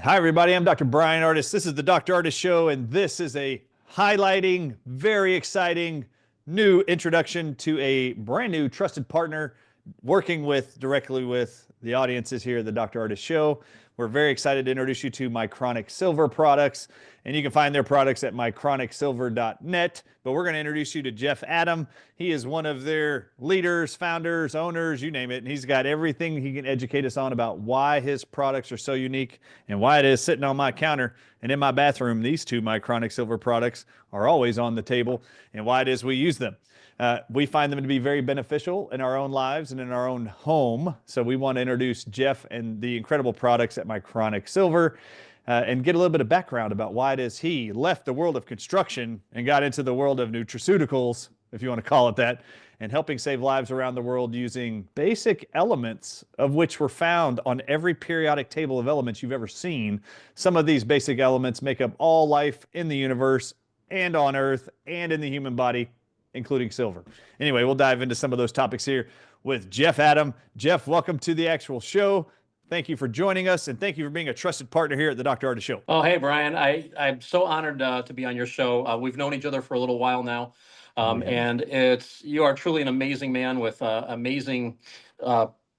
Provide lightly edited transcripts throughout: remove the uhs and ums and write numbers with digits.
Hi, everybody. I'm Dr. Brian Ardis. This is the Dr. Ardis Show, and this is a highlighting, very exciting new introduction to a brand new trusted partner working directly with the audiences here at the Dr. Ardis Show. We're very excited to introduce you to Micronic Silver products, and you can find their products at micronicsilver.net. But we're going to introduce you to Jeff Adam. He is one of their leaders, founders, owners, you name it. And he's got everything he can educate us on about why his products are so unique and why it is sitting on my counter and in my bathroom. These two Micronic Silver products are always on the table and why it is we use them. We find them to be very beneficial in our own lives and in our own home. So we want to introduce Jeff and the incredible products at Micronic Silver and get a little bit of background about why it is he left the world of construction and got into the world of nutraceuticals, if you want to call it that, and helping save lives around the world using basic elements of which were found on every periodic table of elements you've ever seen. Some of these basic elements make up all life in the universe and on Earth and in the human body, including silver. Anyway, we'll dive into some of those topics here with Jeff Adam. Jeff, welcome to the actual show. Thank you for joining us, and thank you for being a trusted partner here at the Dr. Ardis Show. Oh, hey, Brian. I'm so honored to be on your show. We've known each other for a little while now, and you are truly an amazing man with amazing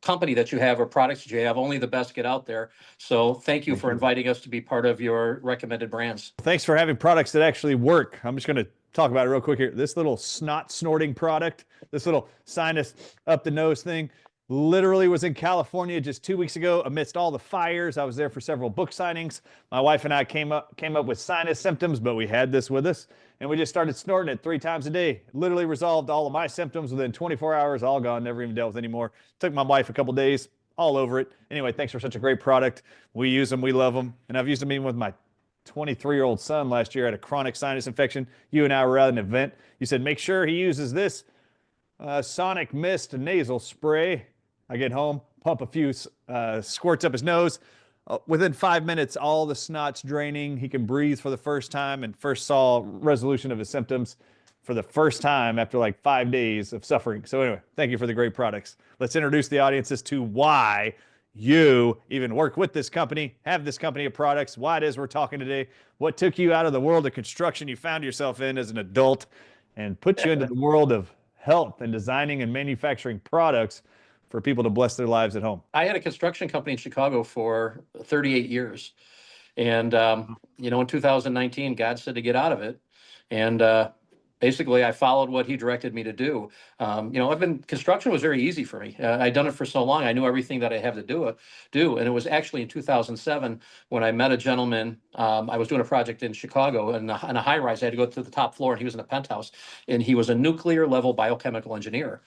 company that you have or products that you have. Only the best get out there. So thank you for inviting us to be part of your recommended brands. Thanks for having products that actually work. I'm just going to talk about it real quick here. This little snot snorting product, this little sinus up the nose thing, literally was in California just 2 weeks ago amidst all the fires. I was there for several book signings. My wife and I came up with sinus symptoms, but we had this with us, and we just started snorting it 3 times a day. Literally resolved all of my symptoms within 24 hours, all gone, never even dealt with anymore. Took my wife a couple days, all over it. Anyway, thanks for such a great product. We use them, we love them, and I've used them even with my 23-year-old son last year. Had a chronic sinus infection. You and I were at an event. You said, make sure he uses this Sonic Mist nasal spray. I get home, pump a few squirts up his nose. Within 5 minutes, all the snot's draining. He can breathe for the first time and first saw resolution of his symptoms for the first time after like 5 days of suffering. So anyway, thank you for the great products. Let's introduce the audience as to why you even work with this company, have this company of products, why it is we're talking today, what took you out of the world of construction you found yourself in as an adult and put you into the world of health and designing and manufacturing products for people to bless their lives at home. I had a construction company in Chicago for 38 years. And, in 2019, God said to get out of it. And basically, I followed what he directed me to do. Construction was very easy for me. I'd done it for so long. I knew everything that I had to do. And it was actually in 2007 when I met a gentleman. I was doing a project in Chicago and on a high rise. I had to go to the top floor, and he was in a penthouse. And he was a nuclear level biochemical engineer.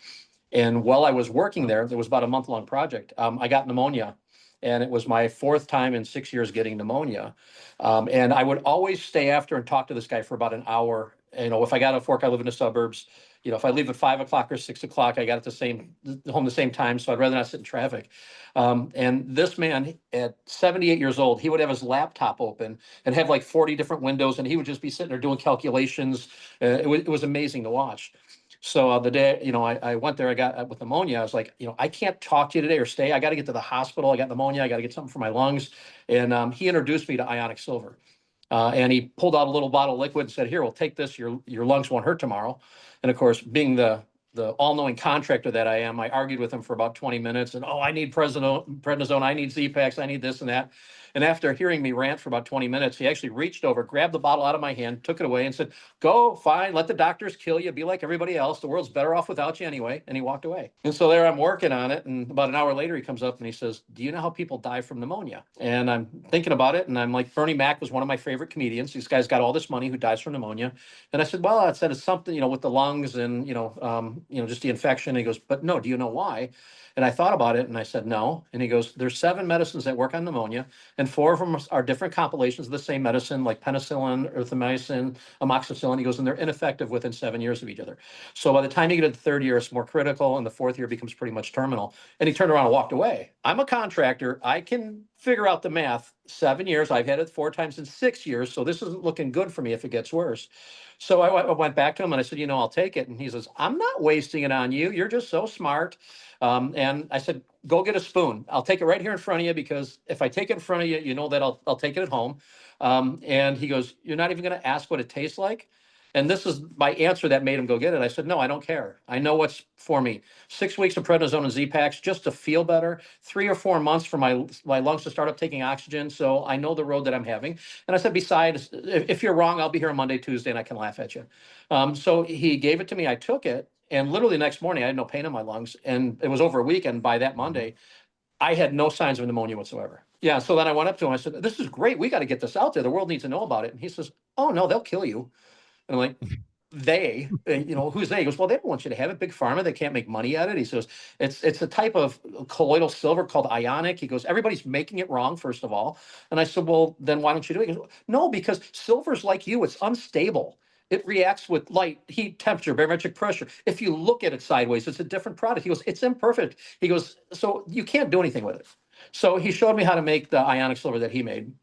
And while I was working there was about a month-long project. I got pneumonia, and it was my 4th time in 6 years getting pneumonia. And I would always stay after and talk to this guy for about an hour. If I got off work, I live in the suburbs. If I leave at 5 o'clock or 6 o'clock, I got home the same time. So I'd rather not sit in traffic. And this man at 78 years old, he would have his laptop open and have like 40 different windows, and he would just be sitting there doing calculations. It was amazing to watch. So the day, I went there, I got with pneumonia. I was like, I can't talk to you today or stay. I got to get to the hospital. I got pneumonia. I got to get something for my lungs. And he introduced me to ionic silver. And he pulled out a little bottle of liquid and said, here, we'll take this. Your lungs won't hurt tomorrow. And of course, being the all-knowing contractor that I am, I argued with him for about 20 minutes. And, I need prednisone, I need Z-Paks, I need this and that. And after hearing me rant for about 20 minutes, he actually reached over, grabbed the bottle out of my hand, took it away and said, go, fine, let the doctors kill you, be like everybody else. The world's better off without you anyway. And he walked away. And so there I'm working on it. And about an hour later, he comes up and he says, do you know how people die from pneumonia? And I'm thinking about it. And I'm like, Bernie Mac was one of my favorite comedians. This guy's got all this money who dies from pneumonia. And I said, well, I said, it's something, with the lungs and, just the infection. And he goes, but no, do you know why? And I thought about it and I said, no. And he goes, there's 7 medicines that work on pneumonia, and 4 of them are different compilations of the same medicine, like penicillin, erythromycin, amoxicillin. He goes, and they're ineffective within 7 years of each other. So by the time you get to the 3rd year, it's more critical, and the 4th year becomes pretty much terminal. And he turned around and walked away. I'm a contractor. I can figure out the math. 7 years, I've had it 4 times in 6 years, so this isn't looking good for me if it gets worse. So I went back to him and I said, I'll take it. And he says, I'm not wasting it on you. You're just so smart. And I said, go get a spoon. I'll take it right here in front of you, because if I take it in front of you, you know that I'll take it at home. And he goes, you're not even going to ask what it tastes like? And this is my answer that made him go get it. I said, no, I don't care. I know what's for me. 6 weeks of prednisone and Z-Packs just to feel better. 3 or 4 months for my lungs to start up taking oxygen. So I know the road that I'm having. And I said, besides, if you're wrong, I'll be here on Monday, Tuesday, and I can laugh at you. So he gave it to me. I took it. And literally the next morning, I had no pain in my lungs. And it was over a week. And by that Monday, I had no signs of pneumonia whatsoever. Yeah. So then I went up to him. I said, this is great. We got to get this out there. The world needs to know about it. And he says, oh, no, they'll kill you. And I'm like, who's they? He goes, well, they don't want you to have it. Big pharma, they can't make money at it. He says, it's a type of colloidal silver called ionic. He goes, everybody's making it wrong, first of all. And I said, well, then why don't you do it? He goes, no, because silver's like you, it's unstable. It reacts with light, heat, temperature, barometric pressure. If you look at it sideways, it's a different product. He goes, it's imperfect. He goes, so you can't do anything with it. So he showed me how to make the ionic silver that he made.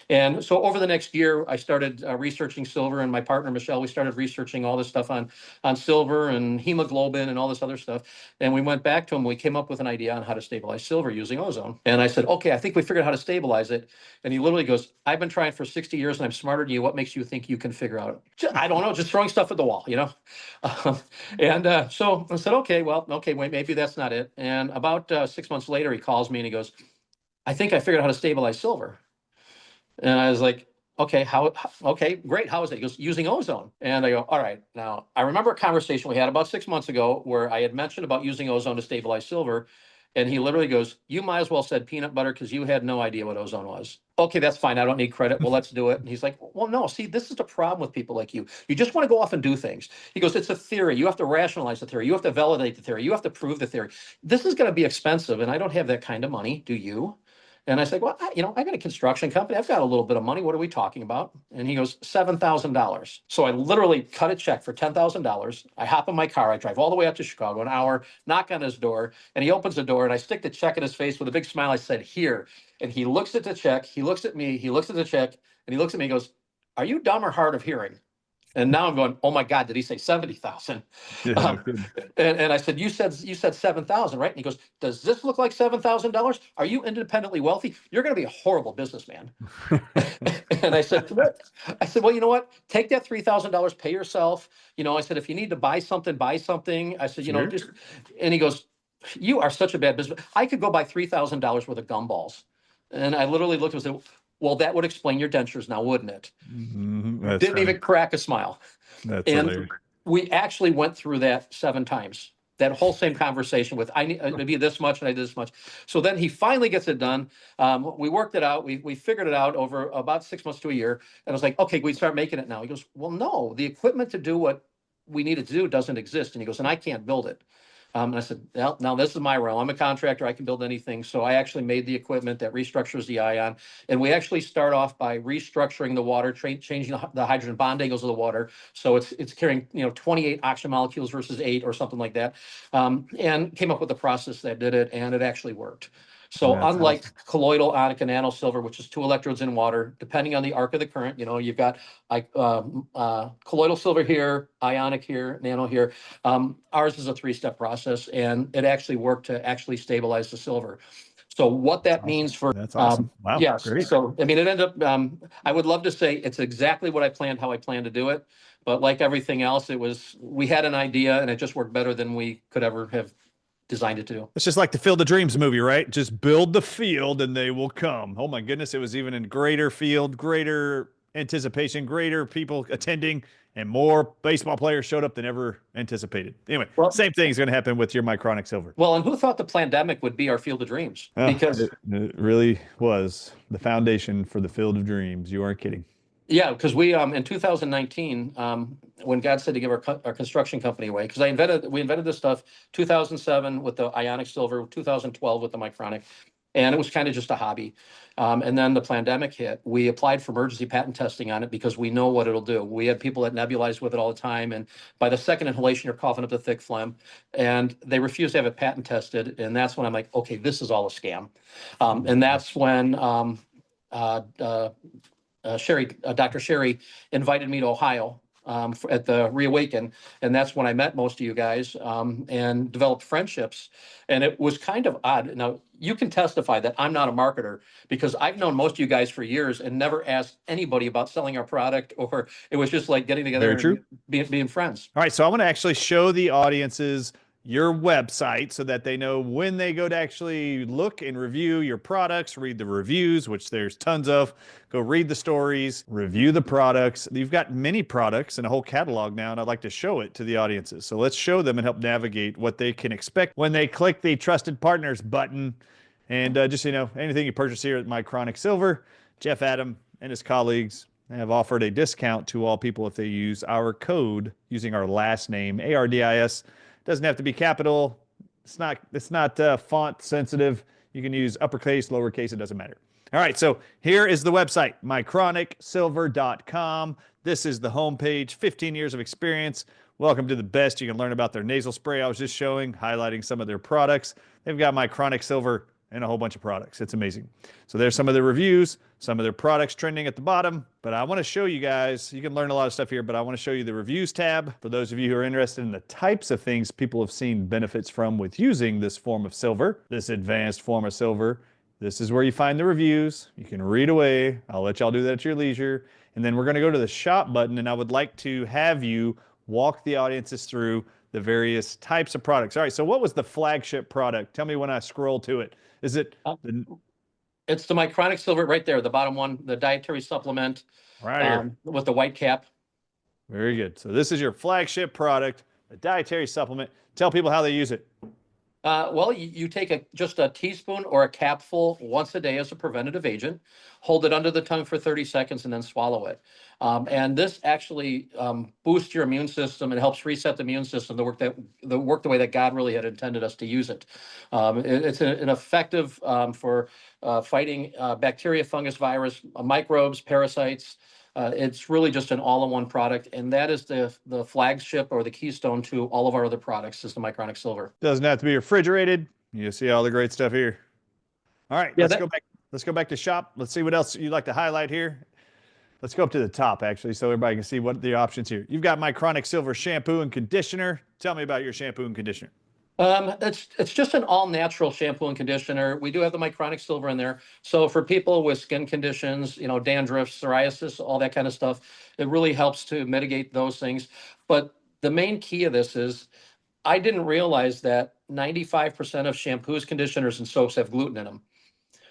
And so over the next year, I started researching silver, and my partner, Michelle, we started researching all this stuff on silver and hemoglobin and all this other stuff. And we went back to him. We came up with an idea on how to stabilize silver using ozone. And I said, okay, I think we figured out how to stabilize it. And he literally goes, I've been trying for 60 years and I'm smarter than you. What makes you think you can figure out? I don't know, just throwing stuff at the wall, So I said, okay, wait, maybe that's not it. And about 6 months later, he calls me and he goes, I think I figured out how to stabilize silver. And I was like, okay, okay, great. How is it? He goes, using ozone. And I go, all right. Now, I remember a conversation we had about 6 months ago where I had mentioned about using ozone to stabilize silver. And he literally goes, you might as well said peanut butter, because you had no idea what ozone was. Okay, that's fine. I don't need credit. Well, let's do it. And he's like, well, no, see, this is the problem with people like you. You just want to go off and do things. He goes, it's a theory. You have to rationalize the theory. You have to validate the theory. You have to prove the theory. This is going to be expensive, and I don't have that kind of money. Do you? And I said, well, I got a construction company. I've got a little bit of money. What are we talking about? And he goes, $7,000. So I literally cut a check for $10,000. I hop in my car. I drive all the way out to Chicago, an hour, knock on his door, and he opens the door, and I stick the check in his face with a big smile. I said, here. And he looks at the check. He looks at me. He looks at the check, and he looks at me and goes, are you dumb or hard of hearing? And now I'm going, oh my God, did he say 70,000? Yeah, And I said, you said 7,000, right? And he goes, does this look like $7,000? Are you independently wealthy? You're going to be a horrible businessman. And I said, what? I said, well, you know what? Take that $3,000, pay yourself. I said, if you need to buy something, buy something. I said, Sure. and he goes, you are such a bad business. I could go buy $3,000 worth of gumballs. And I literally looked at him and said, well, that would explain your dentures now, wouldn't it? Didn't even crack a smile. That's And hilarious. we actually went through that 7 times. That whole same conversation with, I need to be this much and I did this much. So then he finally gets it done. We worked it out. We figured it out over about 6 months to a year. And I was like, okay, we start making it now. He goes, well, no, the equipment to do what we needed to do doesn't exist. And he goes, and I can't build it. And I said, well, now this is my realm. I'm a contractor. I can build anything. So I actually made the equipment that restructures the ion. And we actually start off by restructuring the water, changing the hydrogen bond angles of the water. So it's carrying, 28 oxygen molecules versus 8 or something like that. And came up with a process that did it, and it actually worked. So That's unlike awesome. colloidal, ionic, and nano silver, which is 2 electrodes in water, depending on the arc of the current, you've got colloidal silver here, ionic here, nano here. Ours is a 3-step process, and it actually worked to actually stabilize the silver. So what that means for That's awesome. Wow. yes. Great. So it ended up. I would love to say it's exactly what I planned, how I planned to do it, but like everything else, we had an idea, and it just worked better than we could ever have designed it to do. It's just like the Field of Dreams movie, right? Just build the field and they will come. Oh my goodness. It was even in greater field, greater anticipation, greater people attending, and more baseball players showed up than ever anticipated. Anyway, Well, same thing is going to happen with your Micronic silver. Well, and who thought the pandemic would be our Field of Dreams? Because it really was the foundation for the Field of Dreams. You aren't kidding. Yeah, because we in 2019, when God said to give our construction company away, because we invented this stuff 2007 with the ionic silver, 2012 with the Micronic. And it was kind of just a hobby. And then the pandemic hit. We applied for emergency patent testing on it because we know what it'll do. We had people that nebulized with it all the time. And by the second inhalation, you're coughing up the thick phlegm. And they refused to have it patent tested. And that's when I'm like, okay, this is all a scam. And that's when Dr. Sherry invited me to Ohio at the Reawaken. And that's when I met most of you guys and developed friendships. And it was kind of odd. Now, you can testify that I'm not a marketer because I've known most of you guys for years and never asked anybody about selling our product, or it was just like getting together Very true. and being friends. All right, so I want to actually show the audiences your website so that they know when they go to actually look and review your products, read the reviews, which there's tons of. Go read the stories, review the products. You've got many products and a whole catalog now, and I'd like to show it to the audiences. So let's show them and help navigate what they can expect when they click the Trusted Partners button. And just so you know, anything you purchase here at Micronic Silver, Jeff Adam and his colleagues have offered a discount to all people if they use our code using our last name, ARDIS. Doesn't have to be capital. It's not font sensitive. You can use uppercase, lowercase, it doesn't matter. All right, so here is the website, micronicsilver.com. This is the homepage, 15 years of experience. Welcome to the best. You can learn about their nasal spray I was just showing, highlighting some of their products. They've got Micronic Silver and a whole bunch of products. It's amazing. So there's some of the reviews, some of their products trending at the bottom, but I want to show you guys, you can learn a lot of stuff here, but I want to show you the reviews tab for those of you who are interested in the types of things people have seen benefits from with using this form of silver, this advanced form of silver. This is where you find the reviews. You can read away. I'll let y'all do that at your leisure. And then we're going to go to the shop button, and I would like to have you walk the audiences through the various types of products. All right, so what was the flagship product? Tell me when I scroll to it. Is it It's the Micronic Silver right there, the bottom one, the dietary supplement right here? with the white cap. Very good. So this is your flagship product, a dietary supplement. Tell people how they use it. Well, you take just a teaspoon or a capful once a day as a preventative agent, hold it under the tongue for 30 seconds, and then swallow it. And this actually boosts your immune system and helps reset the immune system to work the way that God really had intended us to use it. It's an effective for fighting bacteria, fungus, virus, microbes, parasites. It's really just an all-in-one product, and that is the flagship or the keystone to all of our other products is the Micronic Silver. Doesn't have to be refrigerated. You see all the great stuff here. All right, let's go back. Let's go back to shop. Let's see what else you'd like to highlight here. Let's go up to the top, actually, so everybody can see what the options here. You've got Micronic Silver shampoo and conditioner. Tell me about your shampoo and conditioner. It's just an all-natural shampoo and conditioner. We do have the Micronic Silver in there. So for people with skin conditions, dandruff, psoriasis, all that kind of stuff, it really helps to mitigate those things. But the main key of this is I didn't realize that 95% of shampoos, conditioners, and soaps have gluten in them.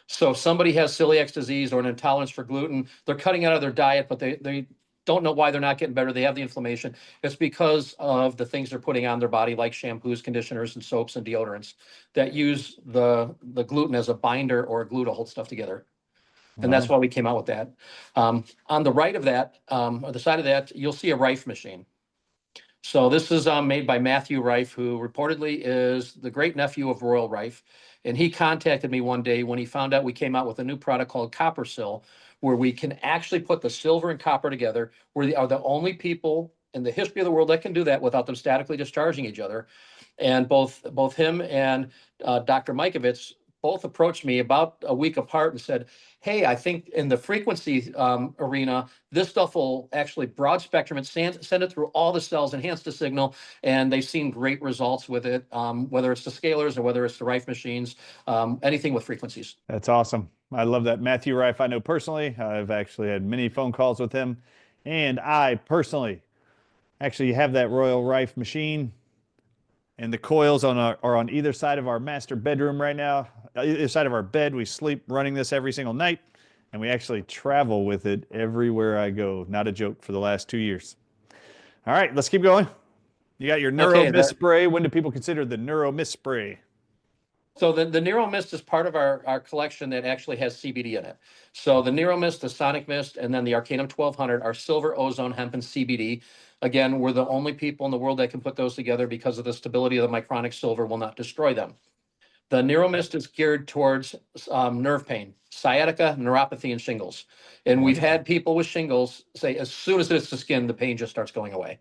So if somebody has celiac disease or an intolerance for gluten, they're cutting out of their diet, but they don't know why they're not getting better. They have the inflammation. It's because of the things they're putting on their body, like shampoos, conditioners, and soaps and deodorants that use the gluten as a binder or a glue to hold stuff together. And that's why we came out with that. On the right of that, or the side of that, you'll see a Rife machine. So this is made by Matthew Rife, who reportedly is the great nephew of Royal Rife. And he contacted me one day when he found out we came out with a new product called Coppersil, where we can actually put the silver and copper together. We are the only people in the history of the world that can do that without them statically discharging each other. And both him and Dr. Mikovits both approached me about a week apart and said, hey, I think in the frequency arena, this stuff will actually broad spectrum and send it through all the cells, enhance the signal, and they've seen great results with it, whether it's the scalers or whether it's the Rife machines, anything with frequencies. That's awesome. I love that. Matthew Rife, I know personally. I've actually had many phone calls with him, and I personally actually have that Royal Rife machine, and the coils are on either side of our master bedroom right now. Either side of our bed, we sleep running this every single night, and we actually travel with it everywhere I go. Not a joke, for the last 2 years. All right, let's keep going. You got your Neuro Mist spray. When do people consider the Neuro Mist spray? So the Neuro Mist is part of our collection that actually has CBD in it. So the Neuro Mist, the Sonic Mist, and then the Arcanum 1200 are silver, ozone, hemp, and CBD. Again, we're the only people in the world that can put those together because of the stability of the Micronic Silver will not destroy them. The NeuroMist is geared towards nerve pain, sciatica, neuropathy, and shingles. And we've Wonderful. had people with shingles say as soon as it's the skin, the pain just starts going away.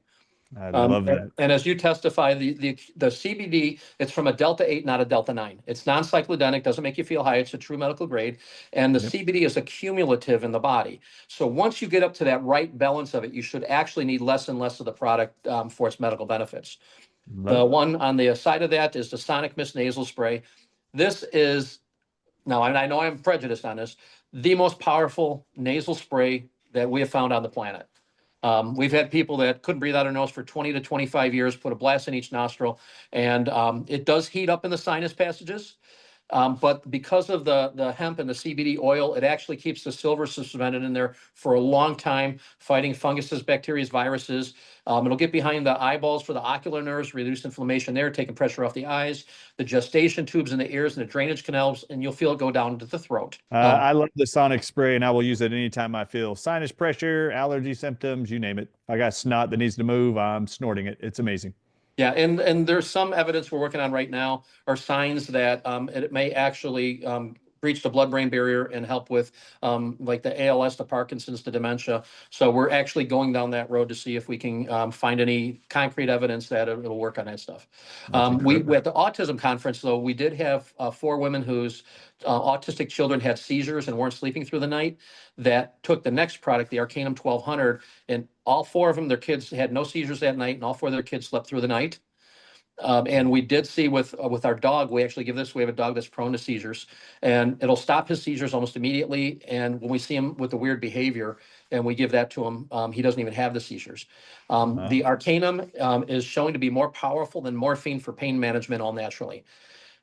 I love that. And as you testify, the CBD, it's from a Delta 8, not a Delta 9. It's non-cyclodenic, doesn't make you feel high. It's a true medical grade. And the Yep. CBD is accumulative in the body. So once you get up to that right balance of it, you should actually need less and less of the product for its medical benefits. Love The it. one on the side of that is the Sonic Mist nasal spray. This is, now I know I'm prejudiced on this, the most powerful nasal spray that we have found on the planet. We've had people that couldn't breathe out their nose for 20 to 25 years, put a blast in each nostril, and it does heat up in the sinus passages. But because of the hemp and the CBD oil, it actually keeps the silver suspended in there for a long time, fighting funguses, bacteria, viruses. It'll get behind the eyeballs for the ocular nerves, reduce inflammation there, taking pressure off the eyes, the gestation tubes in the ears and the drainage canals, and you'll feel it go down to the throat. I love the Sonic spray, and I will use it anytime I feel sinus pressure, allergy symptoms, you name it. I got snot that needs to move. I'm snorting it. It's amazing. Yeah, and there's some evidence we're working on right now, or signs that it may actually breach the blood-brain barrier and help with like the ALS, the Parkinson's, the dementia. So we're actually going down that road to see if we can find any concrete evidence that it'll work on that stuff. That's We incredible. at the autism conference, though, we did have 4 women whose autistic children had seizures and weren't sleeping through the night, that took the next product, the Arcanum 1200, and all 4 of them, their kids had no seizures that night, and all 4 of their kids slept through the night. And we did see with our dog, we actually give this, we have a dog that's prone to seizures, and it'll stop his seizures almost immediately. And when we see him with the weird behavior and we give that to him, he doesn't even have the seizures. The Wow. Arcanum is showing to be more powerful than morphine for pain management all naturally.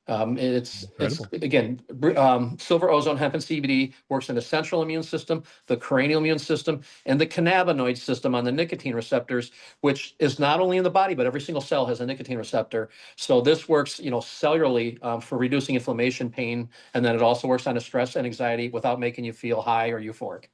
It's Incredible. again, silver ozone, hemp, and CBD works in the central immune system, the cranial immune system, and the cannabinoid system on the nicotine receptors, which is not only in the body, but every single cell has a nicotine receptor. So this works, cellularly for reducing inflammation, pain, and then it also works on the stress and anxiety without making you feel high or euphoric.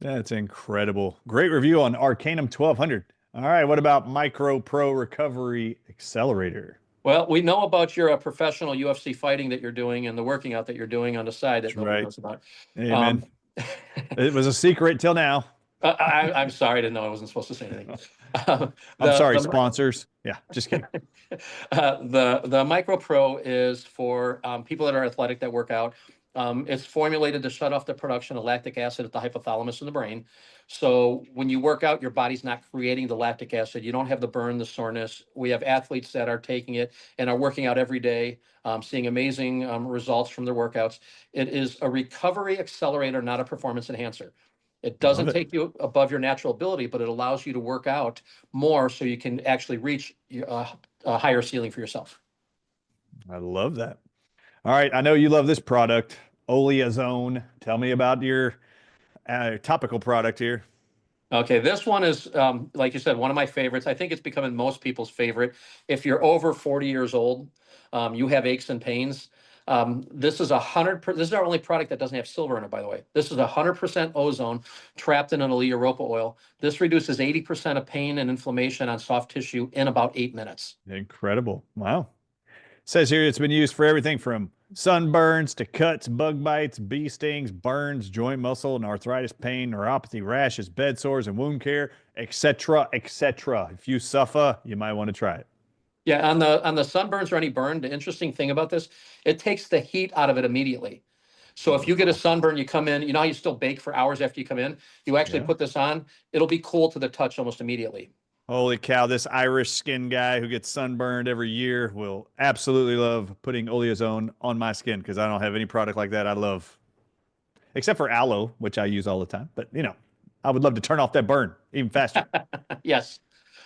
That's incredible. Great review on Arcanum 1200. All right, what about Micro Pro Recovery Accelerator? Well, we know about your professional UFC fighting that you're doing and the working out that you're doing on the side that That's nobody right. knows about. Amen. Um, It was a secret till now. I'm sorry to know I wasn't supposed to say anything. I'm The sorry, the sponsors. Yeah, just kidding. the Micro Pro is for people that are athletic that work out. It's formulated to shut off the production of lactic acid at the hypothalamus in the brain. So when you work out, your body's not creating the lactic acid. You don't have the burn, the soreness. We have athletes that are taking it and are working out every day, seeing amazing results from their workouts. It is a recovery accelerator, not a performance enhancer. It Love doesn't it. take you above your natural ability, but it allows you to work out more so you can actually reach a higher ceiling for yourself. I love that. All right, I know you love this product, Oleazone. Tell me about your topical product here. Okay, this one is, like you said, one of my favorites. I think it's becoming most people's favorite. If you're over 40 years old, you have aches and pains. This is 100. This is our only product that doesn't have silver in it, by the way. This is 100% ozone trapped in an Europa oil. This reduces 80% of pain and inflammation on soft tissue in about 8 minutes. Incredible. Wow. Says here it's been used for everything from sunburns to cuts, bug bites, bee stings, burns, joint muscle and arthritis pain, neuropathy, rashes, bed sores, and wound care, etc., etc. If you suffer, you might want to try it. Yeah, on the sunburns or any burn, the interesting thing about this, it takes the heat out of it immediately. So if you get a sunburn, you come in, you know how you still bake for hours after you come in? You actually Yeah. put this on, it'll be cool to the touch almost immediately. Holy cow, this Irish skin guy who gets sunburned every year will absolutely love putting oleozone on my skin because I don't have any product like that I love, except for aloe, which I use all the time. But, I would love to turn off that burn even faster. Yes.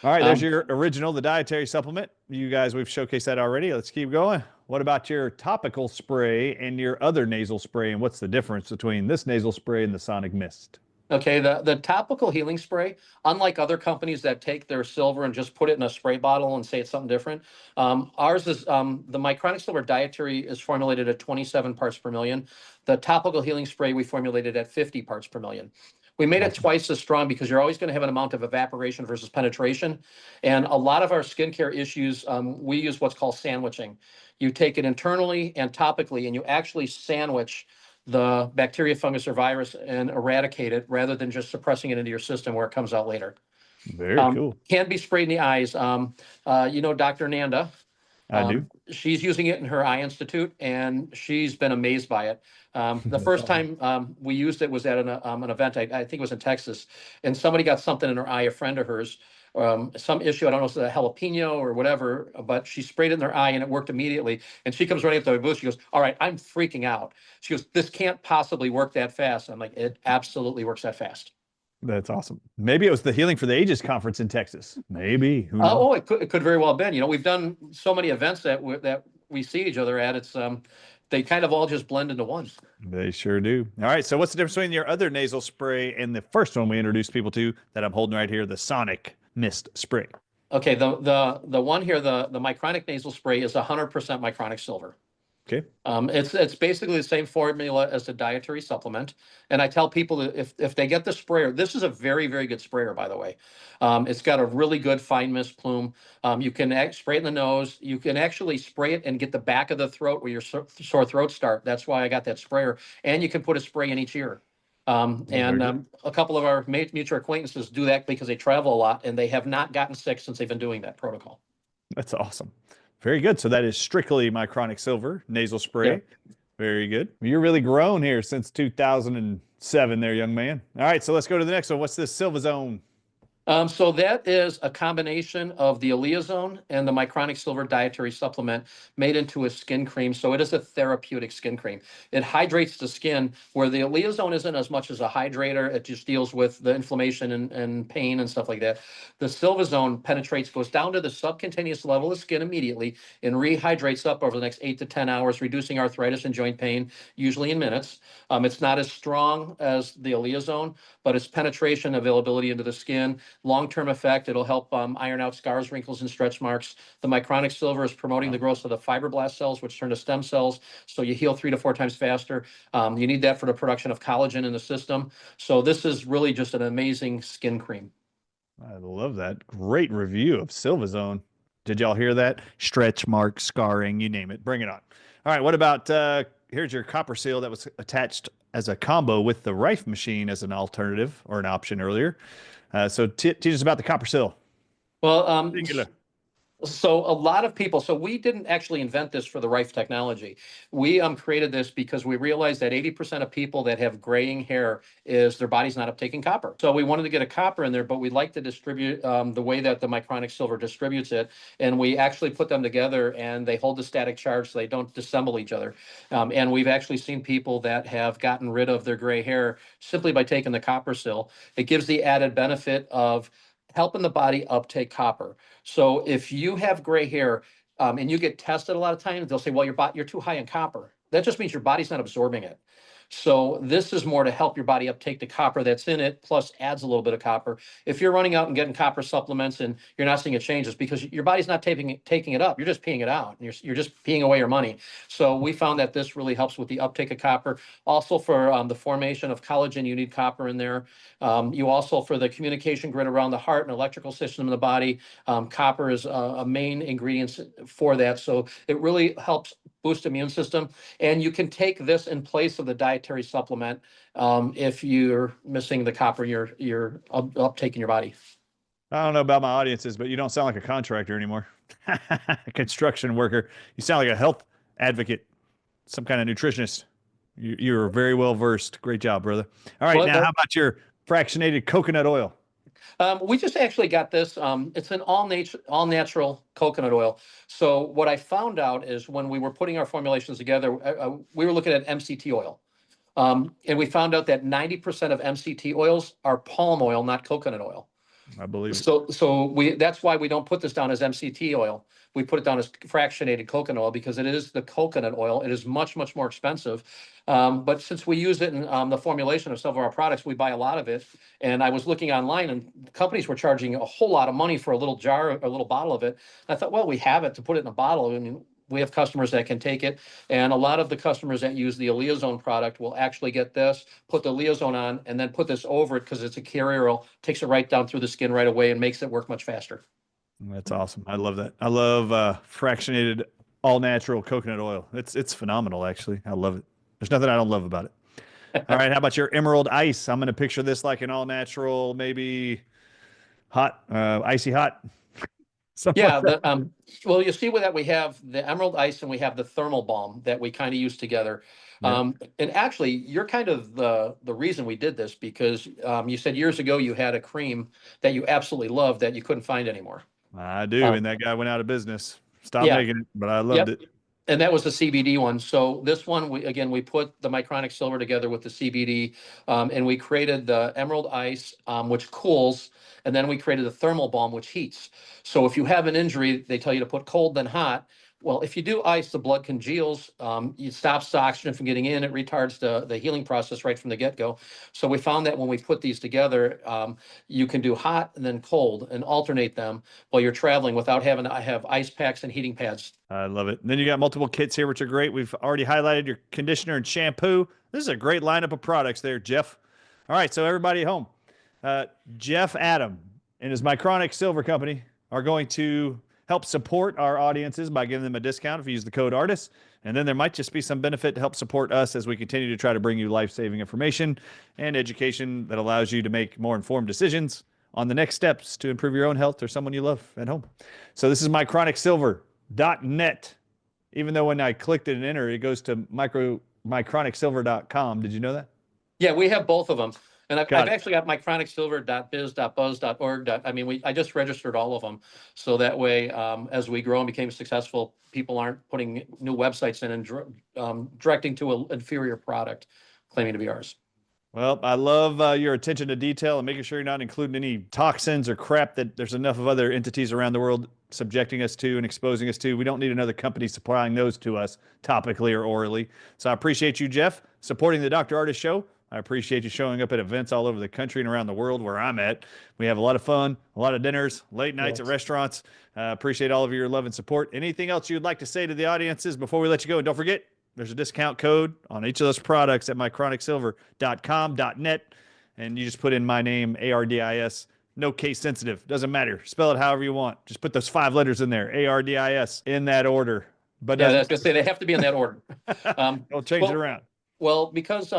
All right, there's Um, your original, the dietary supplement. You guys, we've showcased that already. Let's keep going. What about your topical spray and your other nasal spray? And what's the difference between this nasal spray and the Sonic Mist? okay, the topical healing spray, unlike other companies that take their silver and just put it in a spray bottle and say it's something different, ours is the Micronic Silver Dietary is formulated at 27 parts per million. The topical healing spray we formulated at 50 parts per million. We made it Awesome. twice as strong because you're always going to have an amount of evaporation versus penetration. And a lot of our skincare issues, we use what's called sandwiching. You take it internally and topically, and you actually sandwich the bacteria, fungus, or virus and eradicate it rather than just suppressing it into your system where it comes out later. Very cool. Can be sprayed in the eyes. Dr. Nanda, I do. she's using it in her eye institute, and she's been amazed by it. The That's first awesome. time we used it was at an event, I think it was in Texas, and somebody got something in her eye, a friend of hers, some issue, I don't know if it's a jalapeno or whatever, but she sprayed it in her eye and it worked immediately. And she comes running up to my booth. She goes, all right, I'm freaking out. She goes, this can't possibly work that fast. I'm like, it absolutely works that fast. That's awesome. Maybe it was the Healing for the Ages conference in Texas. Maybe. Who knows? It could very well have been. We've done so many events that we see each other at. It's they kind of all just blend into one. They sure do. All right. So, what's the difference between your other nasal spray and the first one we introduced people to that I'm holding right here, the Sonic Mist Spray? Okay, the one here, the Micronic nasal spray is 100% Micronic silver. Okay. It's basically the same formula as a dietary supplement. And I tell people that if they get the sprayer, this is a very, very good sprayer, by the way. It's got a really good fine mist plume. You can spray it in the nose. You can actually spray it and get the back of the throat where your sore throats start. That's why I got that sprayer. And you can put a spray in each ear. A couple of our mutual acquaintances do that because they travel a lot and they have not gotten sick since they've been doing that protocol. That's awesome. Very good. So that is strictly Micronic Silver nasal spray. Yeah. Very good. You're really grown here since 2007 there, young man. All right, so let's go to the next one. What's this Silvazone? So that is a combination of the Aleazone and the Micronic Silver dietary supplement made into a skin cream. So it is a therapeutic skin cream. It hydrates the skin, where the Aleazone isn't as much as a hydrator. It just deals with the inflammation and pain and stuff like that. The Silvazone penetrates, goes down to the subcutaneous level of skin immediately and rehydrates up over the next 8 to 10 hours, reducing arthritis and joint pain, usually in minutes. It's not as strong as the Aleazone, but its penetration availability into the skin, long-term effect, it'll help iron out scars, wrinkles, and stretch marks. The Micronic Silver is promoting the growth of the fibroblast cells, which turn to stem cells, so you heal 3 to 4 times faster. You need that for the production of collagen in the system. So this is really just an amazing skin cream. I love that. Great review of Silvazone. Did y'all hear that? Stretch marks, scarring, you name it. Bring it on. All right, what about here's your copper seal that was attached as a combo with the Rife machine as an alternative or an option earlier. So teach us about the copper seal. Well, so a lot of people, so we didn't actually invent this for the Rife technology. We created this because we realized that 80% of people that have graying hair is their body's not uptaking copper. So we wanted to get a copper in there, but we like to distribute the way that the Micronic Silver distributes it. And we actually put them together and they hold the static charge so they don't disassemble each other. And we've actually seen people that have gotten rid of their gray hair simply by taking the copper seal. It gives the added benefit of helping the body uptake copper. So if you have gray hair and you get tested a lot of times, they'll say, well, you're too high in copper. That just means your body's not absorbing it. So this is more to help your body uptake the copper that's in it, plus adds a little bit of copper. If you're running out and getting copper supplements and you're not seeing a change, it's because your body's not taking it up. You're just peeing it out. And you're just peeing away your money. So we found that this really helps with the uptake of copper. Also for the formation of collagen, you need copper in there. You also, for the communication grid around the heart and electrical system in the body, copper is a main ingredient for that. So it really helps boost immune system. And you can take this in place of the dietary supplement if you're missing the copper you're uptaking your body. I don't know about my audiences, but you don't sound like a contractor anymore. A construction worker. You sound like a health advocate, some kind of nutritionist. You're very well versed. Great job, brother. All right, now how about your fractionated coconut oil? We just actually got this. It's an all natural coconut oil. So what I found out is when we were putting our formulations together, we were looking at MCT oil. And we found out that 90% of MCT oils are palm oil, not coconut oil. I believe it. So that's why we don't put this down as MCT oil. We put it down as fractionated coconut oil because it is the coconut oil. It is much, much more expensive. But since we use it in the formulation of some of our products, we buy a lot of it. And I was looking online and companies were charging a whole lot of money for a little jar, a little bottle of it. I thought, well, we have it to put it in a bottle. I mean, we have customers that can take it. And a lot of the customers that use the Aleozone product will actually get this, put the Aleozone on, and then put this over it because it's a carrier oil, takes it right down through the skin right away and makes it work much faster. That's awesome. I love that. I love fractionated all natural coconut oil. It's phenomenal, actually. I love it. There's nothing I don't love about it. All right, how about your Emerald Ice? I'm going to picture this like an all natural, maybe hot, icy hot. Something Yeah, like that. well, you see with that we have the Emerald Ice and we have the Thermal Balm that we kind of use together. Yeah, And actually, you're kind of the reason we did this because you said years ago you had a cream that you absolutely loved that you couldn't find anymore. I do. Um, And that guy went out of business. Stopped yeah, making it, but I loved yep. it. And that was the CBD one. So this one, we put the Micronic Silver together with the CBD, and we created the Emerald Ice, which cools, and then we created the Thermal Balm, which heats. So if you have an injury, they tell you to put cold then hot. Well, if you do ice, the blood congeals. It stops the oxygen from getting in. It retards the healing process right from the get-go. So we found that when we put these together, you can do hot and then cold and alternate them while you're traveling without having to have ice packs and heating pads. I love it. And then you got multiple kits here, which are great. We've already highlighted your conditioner and shampoo. This is a great lineup of products there, Jeff. All right, so everybody at home, Jeff Adam and his Micronic Silver Company are going to help support our audiences by giving them a discount if you use the code Ardis. And then there might just be some benefit to help support us as we continue to try to bring you life-saving information and education that allows you to make more informed decisions on the next steps to improve your own health or someone you love at home. So this is micronicsilver.net. Even though when I clicked it and enter, it goes to micronicsilver.com. Did you know that? Yeah, we have both of them. And I've Got it. actually got micronicsilver.biz.buzz.org. I mean, I just registered all of them. So that way, as we grow and became successful, people aren't putting new websites in and directing to an inferior product claiming to be ours. Well, I love your attention to detail and making sure you're not including any toxins or crap that there's enough of other entities around the world subjecting us to and exposing us to. We don't need another company supplying those to us topically or orally. So I appreciate you, Jeff, supporting the Dr. Ardis Show. I appreciate you showing up at events all over the country and around the world where I'm at. We have a lot of fun, a lot of dinners, late nights at restaurants. Appreciate all of your love and support. Anything else you'd like to say to the audiences before we let you go? And don't forget, there's a discount code on each of those products at micronicsilver.com.net. And you just put in my name, ARDIS. No case sensitive. Doesn't matter. Spell it however you want. Just put those 5 letters in there, ARDIS, in that order. But Yeah, I was going to say they have to be in that order. Don't change it around. Well, because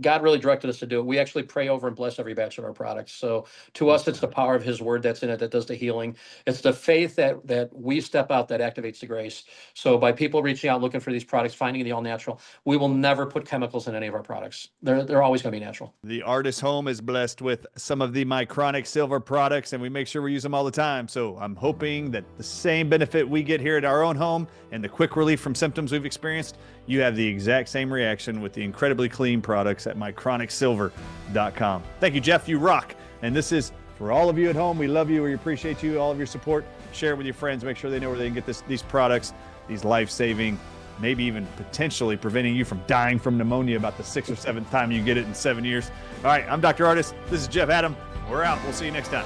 God really directed us to do it. We actually pray over and bless every batch of our products. So to us, it's the power of His Word that's in it that does the healing. It's the faith that we step out that activates the grace. So by people reaching out looking for these products, finding the all natural, we will never put chemicals in any of our products. They're always going to be natural. The Ardis home is blessed with some of the Micronic Silver products, and we make sure we use them all the time. So I'm hoping that the same benefit we get here at our own home and the quick relief from symptoms we've experienced, you have the exact same reaction with the incredibly clean products at micronicsilver.com. Thank you, Jeff. You rock. And this is for all of you at home. We love you. We appreciate you, all of your support. Share it with your friends. Make sure they know where they can get these products, these life-saving, maybe even potentially preventing you from dying from pneumonia about the 6th or 7th time you get it in 7 years. All right, I'm Dr. Ardis. This is Jeff Adam. We're out. We'll see you next time.